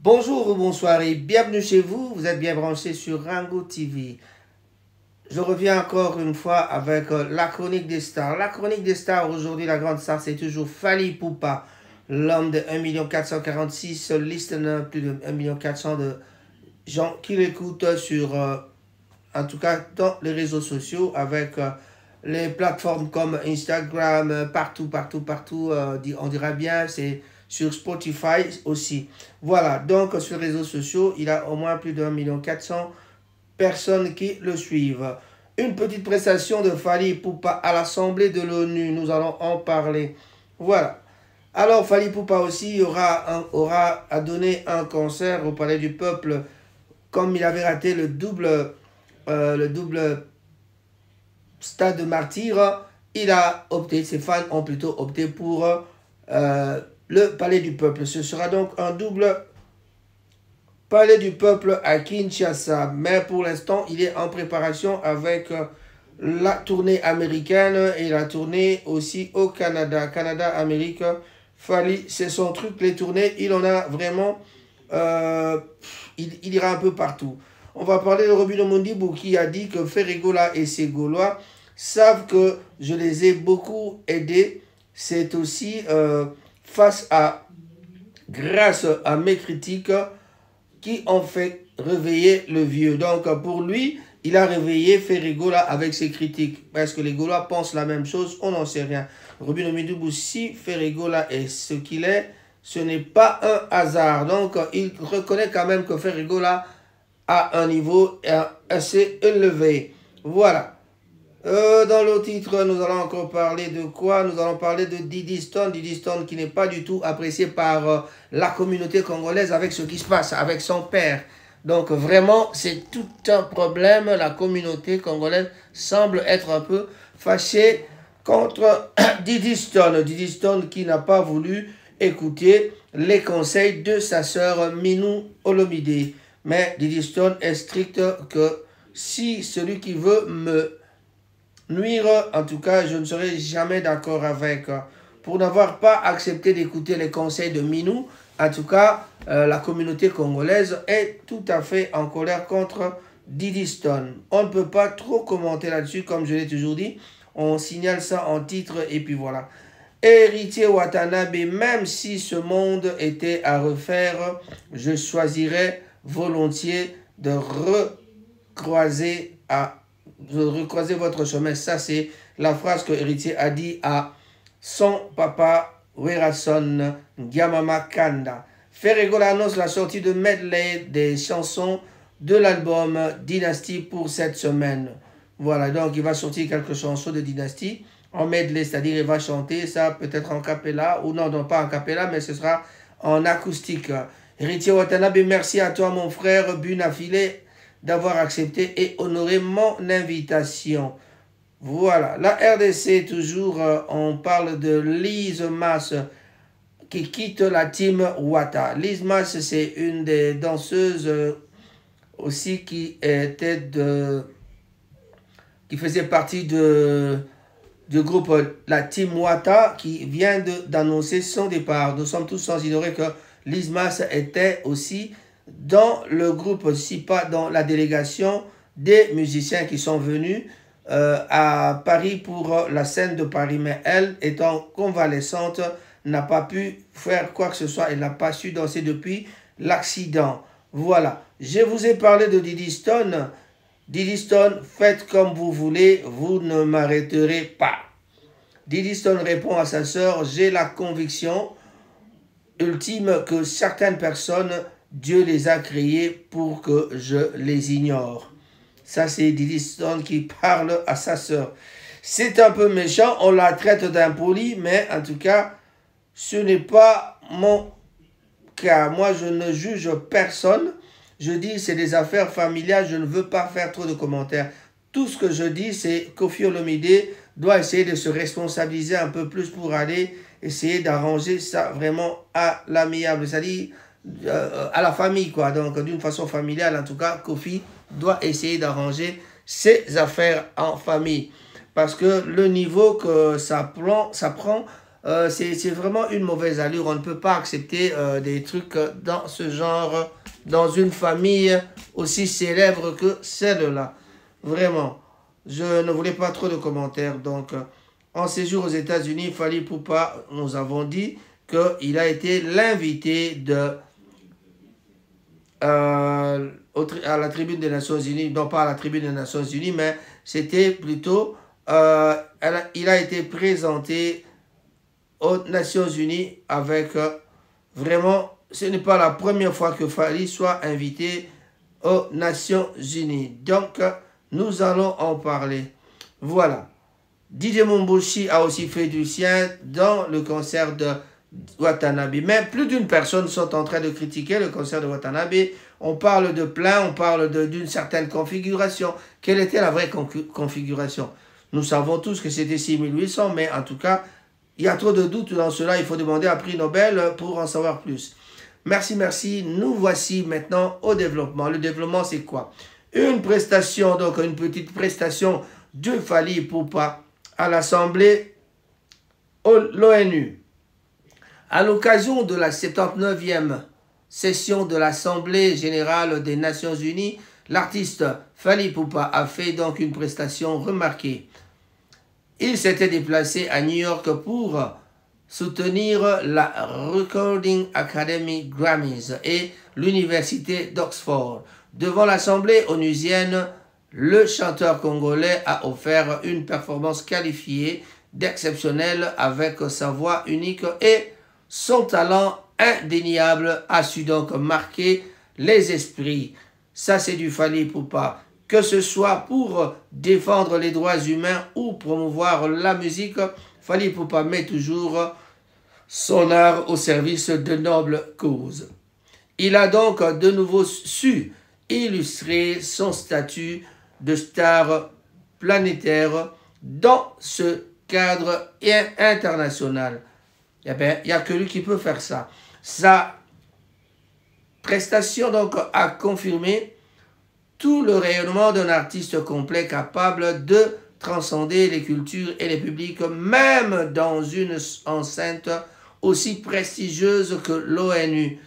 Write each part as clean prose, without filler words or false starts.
Bonjour ou bonsoir et bienvenue chez vous. Vous êtes bien branchés sur Rango TV. Je reviens encore une fois avec la chronique des stars. La chronique des stars, aujourd'hui, la grande star, c'est toujours Fally Ipupa, l'homme de 1 446 listeners, plus de 1 400 000 de gens qui l'écoutent sur, en tout cas, dans les réseaux sociaux, avec les plateformes comme Instagram, partout, on dira bien, c'est sur Spotify aussi. Voilà, donc sur les réseaux sociaux, il a au moins plus de 1 400 000 personnes qui le suivent. Une petite prestation de Fally Ipupa à l'Assemblée de l'ONU, nous allons en parler. Voilà. Alors Fally Ipupa aussi aura à donner un concert au Palais du Peuple, comme il avait raté le double Stade de Martyrs. Il a opté, ses fans ont plutôt opté pour le Palais du Peuple. Ce sera donc un double Palais du Peuple à Kinshasa. Mais pour l'instant, il est en préparation avec la tournée américaine et la tournée aussi au Canada. Canada-Amérique, Fally, c'est son truc, les tournées. Il en a vraiment... il ira un peu partout. On va parler de Robino Mondibou qui a dit que Ferregola et ses Gaulois savent que je les ai beaucoup aidés. C'est aussi grâce à mes critiques qui ont fait réveiller le vieux. Donc pour lui, il a réveillé Ferregola avec ses critiques. Est-ce que les Gaulois pensent la même chose? On n'en sait rien. Robino Mondibou, si Ferregola est ce qu'il est, ce n'est pas un hasard. Donc il reconnaît quand même que Ferregola a un niveau assez élevé. Voilà. Dans le titre, nous allons encore parler de quoi? Nous allons parler de Diddy Stone. Diddy Stone qui n'est pas du tout apprécié par la communauté congolaise avec ce qui se passe avec son père. Donc vraiment, c'est tout un problème. La communauté congolaise semble être un peu fâchée contre Diddy Stone. Diddy Stone qui n'a pas voulu écouter les conseils de sa sœur Minou Olomide. Mais Diddy Stone est strict que si celui qui veut me nuire, en tout cas, je ne serai jamais d'accord avec. Pour n'avoir pas accepté d'écouter les conseils de Minou, en tout cas, la communauté congolaise est tout à fait en colère contre Diddy Stone. On ne peut pas trop commenter là-dessus, comme je l'ai toujours dit. On signale ça en titre et puis voilà. Héritier Watanabe, même si ce monde était à refaire, je choisirais volontiers de recroiser votre chemin. Ça, c'est la phrase que Héritier a dit à son papa Werason Ngiamama Kanda. Ferregola annonce la sortie de medley des chansons de l'album Dynasty pour cette semaine. Voilà, donc il va sortir quelques chansons de Dynasty en medley, c'est-à-dire il va chanter ça peut-être en cappella, ou non, pas en cappella, mais ce sera en acoustique. Héritier Watanabe, merci à toi mon frère Bunafile d'avoir accepté et honoré mon invitation. Voilà, la RDC toujours, on parle de Lise Masse qui quitte la team Wata. Lise Masse, c'est une des danseuses aussi qui faisait partie du groupe la team Wata qui vient d'annoncer son départ. Nous sommes tous sans ignorer que Lise Masse était aussi dans le groupe SIPA, dans la délégation des musiciens qui sont venus à Paris pour la scène de Paris. Mais elle, étant convalescente, n'a pas pu faire quoi que ce soit. Elle n'a pas su danser depuis l'accident. Voilà. Je vous ai parlé de Diddy Stone. Diddy Stone, faites comme vous voulez, vous ne m'arrêterez pas. Diddy Stone répond à sa sœur, j'ai la conviction ultime que certaines personnes, Dieu les a créées pour que je les ignore. Ça, c'est Diddy Stone qui parle à sa sœur. C'est un peu méchant, on la traite d'impoli, mais en tout cas, ce n'est pas mon cas. Moi, je ne juge personne. Je dis, c'est des affaires familiales, je ne veux pas faire trop de commentaires. Tout ce que je dis, c'est Koffi Olomide doit essayer de se responsabiliser un peu plus pour aller essayer d'arranger ça vraiment à l'amiable, c'est-à-dire à la famille, quoi. Donc, d'une façon familiale, en tout cas, Koffi doit essayer d'arranger ses affaires en famille. Parce que le niveau que ça prend c'est vraiment une mauvaise allure. On ne peut pas accepter des trucs dans ce genre, dans une famille aussi célèbre que celle-là. Vraiment. Je ne voulais pas trop de commentaires. Donc, en séjour aux États-Unis, Fally Ipupa, nous avons dit qu'il a été l'invité de à la tribune des Nations Unies, non pas à la tribune des Nations Unies, mais c'était plutôt, il a été présenté aux Nations Unies avec vraiment, ce n'est pas la première fois que Fally soit invité aux Nations Unies. Donc, nous allons en parler. Voilà. DJ Mumbushi a aussi fait du sien dans le concert de Watanabe. Mais plus d'une personne sont en train de critiquer le concert de Watanabe. On parle de plein, on parle d'une certaine configuration. Quelle était la vraie configuration? Nous savons tous que c'était 6800, mais en tout cas, il y a trop de doutes dans cela. Il faut demander un prix Nobel pour en savoir plus. Merci, merci. Nous voici maintenant au développement. Le développement, c'est quoi? Une prestation, donc une petite prestation de Fally Ipupa à l'Assemblée, l'ONU. À l'occasion de la 79e session de l'Assemblée générale des Nations Unies, l'artiste Fally Ipupa a fait donc une prestation remarquée. Il s'était déplacé à New York pour soutenir la Recording Academy Grammys et l'Université d'Oxford. Devant l'Assemblée onusienne, le chanteur congolais a offert une performance qualifiée d'exceptionnelle avec sa voix unique et son talent indéniable a su donc marquer les esprits. Ça, c'est du Fally Ipupa. Que ce soit pour défendre les droits humains ou promouvoir la musique, Fally Ipupa met toujours son art au service de nobles causes. Il a donc de nouveau su illustrer son statut de star planétaire dans ce cadre international. Eh bien, il n'y a que lui qui peut faire ça. Sa prestation donc a confirmé tout le rayonnement d'un artiste complet capable de transcender les cultures et les publics, même dans une enceinte aussi prestigieuse que l'ONU.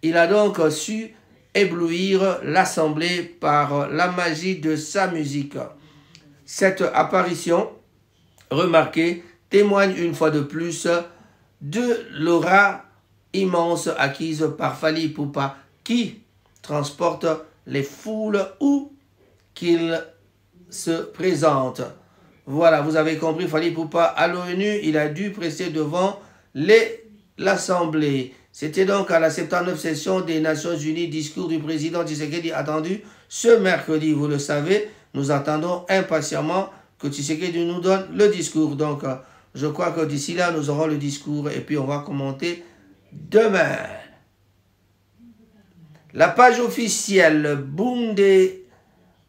Il a donc su éblouir l'Assemblée par la magie de sa musique. Cette apparition remarquée témoigne une fois de plus de l'aura immense acquise par Fally Ipupa qui transporte les foules où qu'il se présente. Voilà, vous avez compris, Fally Ipupa à l'ONU, il a dû presser devant l'Assemblée. C'était donc à la 79e session des Nations Unies, discours du président Tshisekedi attendu ce mercredi. Vous le savez, nous attendons impatiemment que Tshisekedi nous donne le discours. Donc, je crois que d'ici là, nous aurons le discours et puis on va commenter demain. La page officielle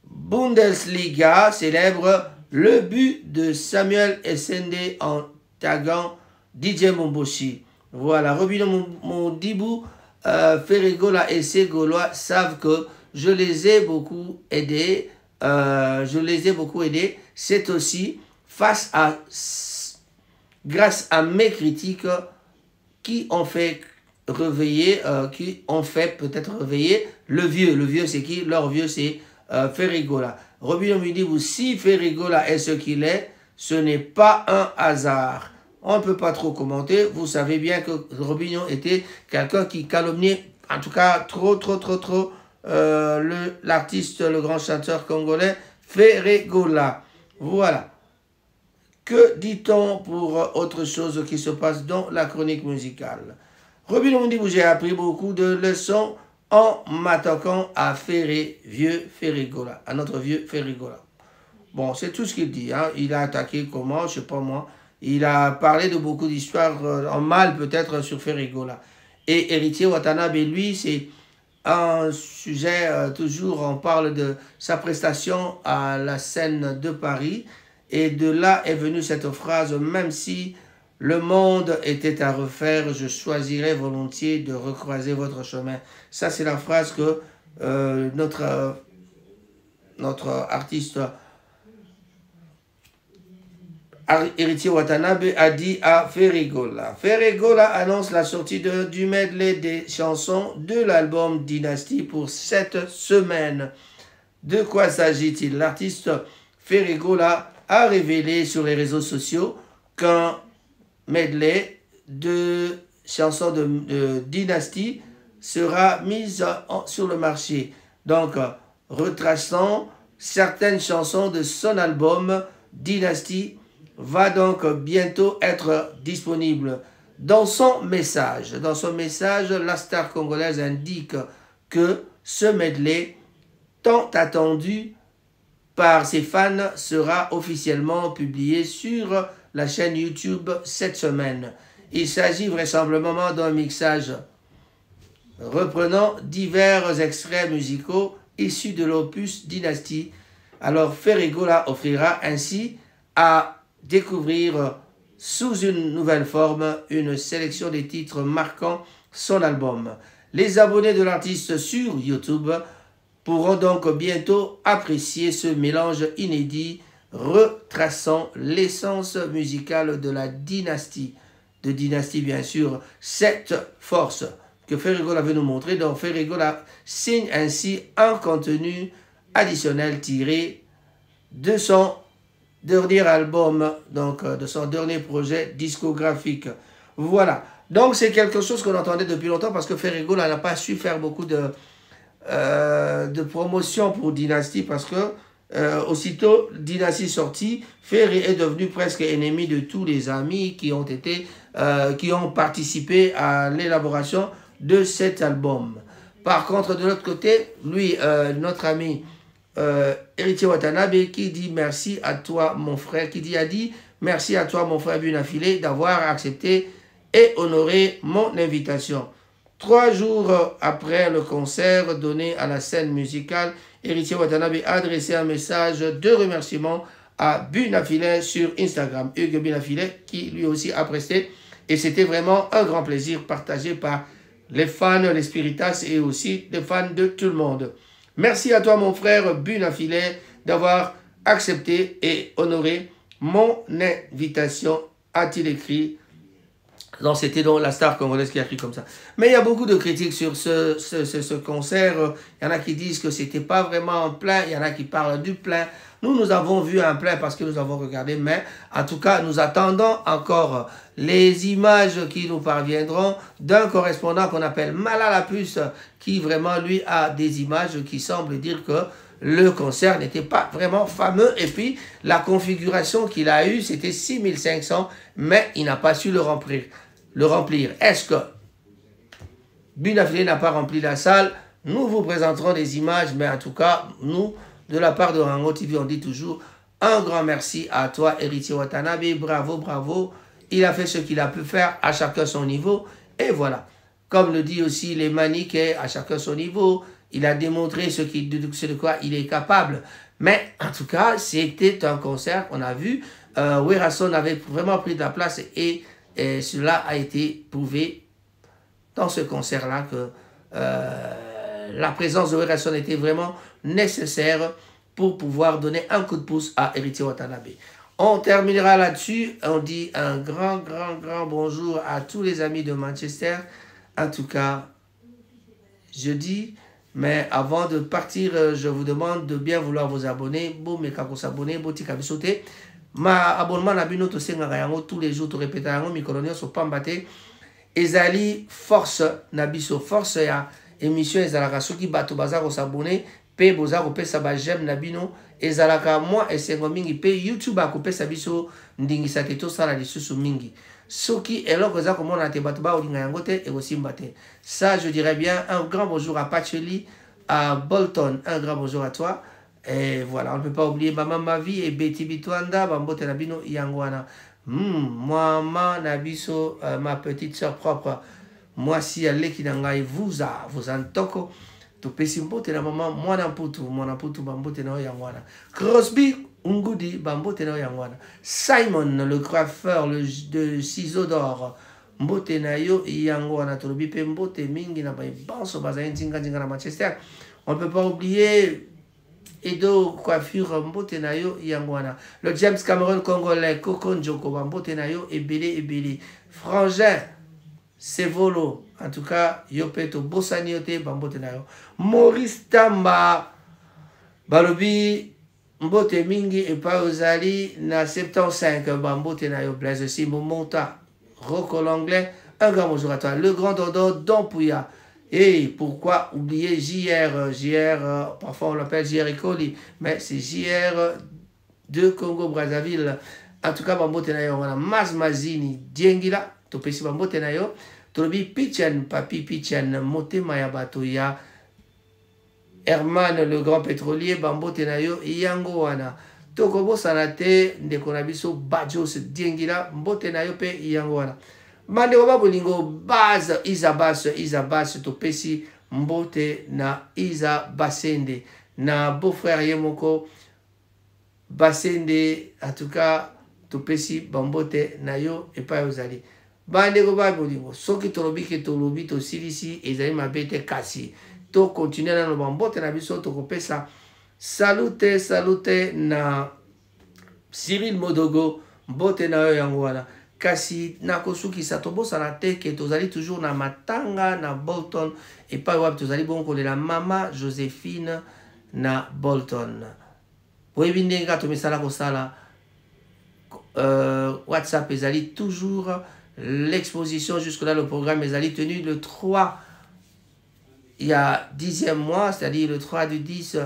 Bundesliga célèbre le but de Samuel Essende en taguant DJ Mumbushi. Voilà, Robinho Mondibou, Ferregola et ses Gaulois savent que je les ai beaucoup aidés. C'est aussi grâce à mes critiques qui ont fait peut-être réveiller le vieux. Le vieux, c'est qui? Leur vieux, c'est Ferregola. Robinho Mondibou, si Ferregola est ce qu'il est, ce n'est pas un hasard. On ne peut pas trop commenter. Vous savez bien que Robinho était quelqu'un qui calomniait, en tout cas trop, l'artiste, le grand chanteur congolais, Ferregola. Voilà. Que dit-on pour autre chose qui se passe dans la chronique musicale? Robinho Mondibou, j'ai appris beaucoup de leçons en m'attaquant à Ferregola, à notre vieux Ferregola. Bon, c'est tout ce qu'il dit. Hein. Il a attaqué comment, je ne sais pas moi. Il a parlé de beaucoup d'histoires en mal peut-être sur Ferregola. Et Héritier Watanabe, lui, c'est un sujet, toujours on parle de sa prestation à la scène de Paris. Et de là est venue cette phrase, même si le monde était à refaire, je choisirais volontiers de recroiser votre chemin. Ça, c'est la phrase que notre artiste Héritier Watanabe a dit à Ferregola. Ferregola annonce la sortie du medley des chansons de l'album Dynasty pour cette semaine. De quoi s'agit-il? L'artiste Ferregola a révélé sur les réseaux sociaux qu'un medley de chansons de Dynasty sera mise sur le marché. Donc, retraçant certaines chansons de son album Dynasty va donc bientôt être disponible. Dans son message, la star congolaise indique que ce medley tant attendu par ses fans sera officiellement publié sur la chaîne YouTube cette semaine. Il s'agit vraisemblablement d'un mixage reprenant divers extraits musicaux issus de l'opus Dynasty. Alors Ferregola offrira ainsi à découvrir sous une nouvelle forme une sélection des titres marquant son album. Les abonnés de l'artiste sur YouTube pourront donc bientôt apprécier ce mélange inédit retraçant l'essence musicale de la dynastie. De Dynasty, bien sûr, cette force que Ferregola veut nous montrer. Donc Ferregola signe ainsi un contenu additionnel tiré de son dernier album, donc de son dernier projet discographique. Voilà. Donc c'est quelque chose qu'on entendait depuis longtemps parce que Ferregola n'a pas su faire beaucoup de promotion pour Dynasty parce que aussitôt Dynasty sorti, Ferry est devenu presque ennemi de tous les amis qui ont participé à l'élaboration de cet album. Par contre, de l'autre côté, lui, notre ami Héritier Watanabe qui dit merci à toi mon frère, a dit merci à toi mon frère Bunafile d'avoir accepté et honoré mon invitation. 3 jours après le concert donné à la scène musicale, Héritier Watanabe a adressé un message de remerciement à Bunafile sur Instagram. Hugues Bunafile qui lui aussi a presté et c'était vraiment un grand plaisir partagé par les fans, les spiritas et aussi les fans de tout le monde. Merci à toi, mon frère Bunafile, d'avoir accepté et honoré mon invitation, a-t-il écrit. Non, c'était donc la star congolaise qui a écrit comme ça. Mais il y a beaucoup de critiques sur ce concert. Il y en a qui disent que c'était pas vraiment un plein. Il y en a qui parlent du plein. Nous avons vu un plein parce que nous avons regardé. Mais en tout cas, nous attendons encore les images qui nous parviendront d'un correspondant qu'on appelle Malala Puce, qui vraiment, lui, a des images qui semblent dire que le concert n'était pas vraiment fameux. Et puis, la configuration qu'il a eue, c'était 6500, mais il n'a pas su le remplir. Est-ce que Bunafile n'a pas rempli la salle? Nous vous présenterons des images, mais en tout cas, nous, de la part de Rango TV, on dit toujours un grand merci à toi, Héritier Watanabe. Bravo, bravo. Il a fait ce qu'il a pu faire, à chacun son niveau. Et voilà. Comme le dit aussi les maniquets, à chacun son niveau. Il a démontré ce de quoi il est capable. Mais en tout cas, c'était un concert qu'on a vu. Werason avait vraiment pris de la place et cela a été prouvé dans ce concert-là que la présence de Werason était vraiment nécessaire pour pouvoir donner un coup de pouce à Héritier Watanabe. On terminera là-dessus. On dit un grand bonjour à tous les amis de Manchester. En tout cas, je dis, mais avant de partir, je vous demande de bien vouloir vous abonner. Bon, mais quand vous s'abonnez, bon, tika bisote. Ma abonnement na bino to senga yango tous les jours to répéter yango mikolonio so pambate. Ezali force na biso force ya émission ezalaka soki bato baza ko s'abonner pe boza ko pesa ba j'aime na bino ezalaka moi esengo mingi pe YouTube akopesa biso ndingisa te to sala lisusu mingi. Soki eloko za komona te bato ba olinga yango te e osimba te. Ça je dirais bien un grand bonjour à Pacheli, à Bolton, un grand bonjour à toi. Et voilà, on ne peut pas oublier Maman Mavi et Betty Bitwanda, Bambote Nabino Yangwana. Moi, Nabiso, ma petite soeur propre, moi si elle est qui n'engaille vous en toko, tu peux simbote na maman, moi n'amputu, Bambote na Yangwana. Crosby, Ngudi, Bambote na Yangwana. Simon, le coiffeur de ciseaux d'or, Mbote na yo Yangwana, Tolobi Pembote, Mingi na Banso, Bazaïn, Zinga na Manchester. On ne peut pas oublier Edo Coiffure mbote na yo yangwana. Le James Cameron congolais Coco Njoko mbote na yo ebele. Frangin Sevolo, en tout cas yopeto bosani yote mbote na yo. Maurice Tamba balobi mbote mingi epa ozali na 75 mbote na yo. Blaise Simbo Monta Rocco l'anglais. Un grand bonjour à toi. Le grand Dodo Dompouya. Et pourquoi oublier JR, parfois on l'appelle JR Ecoli, mais c'est JR de Congo-Brazzaville. En tout cas, Bambo Tenayo, on a Mazmazini, Diengila, Topesi Bambo Tenayo, Tolobi Pichen, Papi Pichen, Mote Mayabatoya, Herman, le grand pétrolier, Bambo Tenayo, Yangowana. Tokobo Sanate, Ndekonabiso, Bajos, Diengila, Mbotenayo, Pe Yangowana. Mandeko babolingo base Isabas topesi mbote na Isa Basende na beau-frère Yemoko Basende, en tout cas topesi bambote na yo epa ozali bandeko babolingo soki tolobi to silisi ezali mabete kasi to continuer na no bambote na biso to kopesa salute na Cyril Modogo mbote na yo yango wana. Kasi nakosuki sa tobosa na te ke tozali toujours na Matanga na Bolton et pas wap tozali bonko de la mama Joséphine na Bolton. Boyebi ndenga to misala ko sala WhatsApp ezali toujours l'exposition jusque là le programme ezali tenu le 3 il y a 10e mois, c'est-à-dire le 3 du 10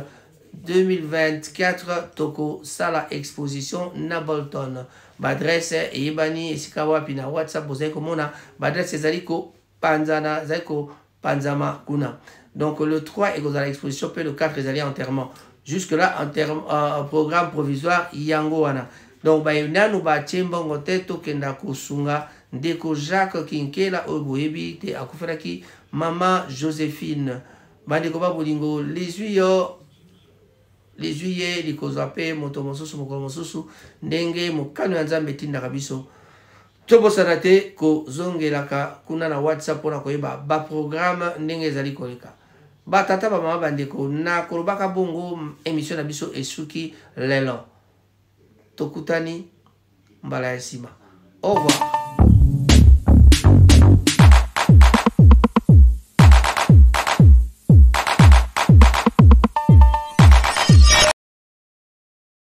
2024 toko sala exposition na Bolton. Badresse et Ibani et Sikawa pina WhatsApp vous avez komona badresse zaliko panzana zaliko panzama kuna. Donc le 3 est à l'exposition puis le 4 est allé enterrement. Jusque là programme provisoire yango wana. Donc ba nanu ba chembongo teto kenda kusunga ndeko Jacques Kinkela oboyebi te akuferaki mama Joséphine bandeko ba bolingo les juillet les kozape moto mosusu mokolo mosusu ndenge mokano ya nzambe tindaka biso tobosana te kozongelaka kuna na WhatsApp mpona koyeba baprogramme ndenge ezali koleka batata bamama bandeko na kolobaka bongo émission na biso esuki lelo tokutani mbala ya nsima au revoir.